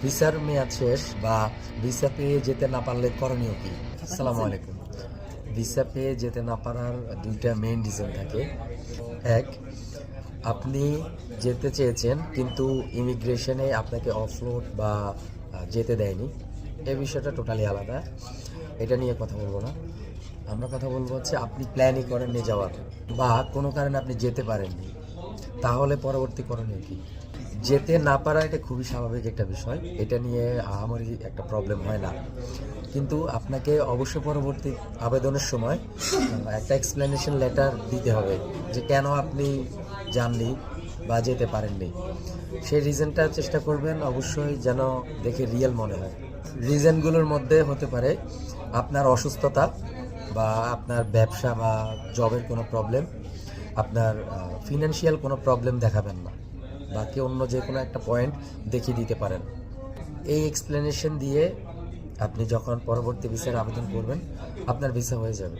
ভিসার মেয়াদ শেষ বা ভিসা পেয়ে যেতে না পারলে করণীয় কি? আসসালামু আলাইকুম। ভিসা পেয়ে যেতে না পারার দুইটা মেইন রিজন থাকে। এক, আপনি যেতে চেয়েছেন কিন্তু ইমিগ্রেশনে আপনাকে অফলোড বা যেতে দেয়নি। এই বিষয়টা টোটালি আলাদা, এটা নিয়ে কথা বলবো না। আমরা কথা বলবো হচ্ছে আপনি প্ল্যানই করেননি যাওয়ার বা কোনো কারণে আপনি যেতে পারেননি, তাহলে পরবর্তী করণীয় কি? যেতে না পারা এটা খুবই স্বাভাবিক একটা বিষয়, এটা নিয়ে আমারই একটা প্রবলেম হয় না, কিন্তু আপনাকে অবশ্য পরবর্তী আবেদনের সময় একটা এক্সপ্লেনেশন লেটার দিতে হবে যে কেন আপনি যাননি বা যেতে পারেননি। সেই রিজনটা চেষ্টা করবেন অবশ্যই যেন দেখে রিয়েল মনে হয়। রিজনগুলোর মধ্যে হতে পারে আপনার অসুস্থতা বা আপনার ব্যবসা বা জবের কোনো প্রবলেম, আপনার ফিনান্সিয়াল কোনো প্রবলেম দেখাবেন না, বাকি অন্য যে কোনো একটা পয়েন্ট দেখিয়ে দিতে পারেন। এই এক্সপ্লেনেশন দিয়ে আপনি যখন পরবর্তী ভিসার আবেদন করবেন, আপনার ভিসা হয়ে যাবে।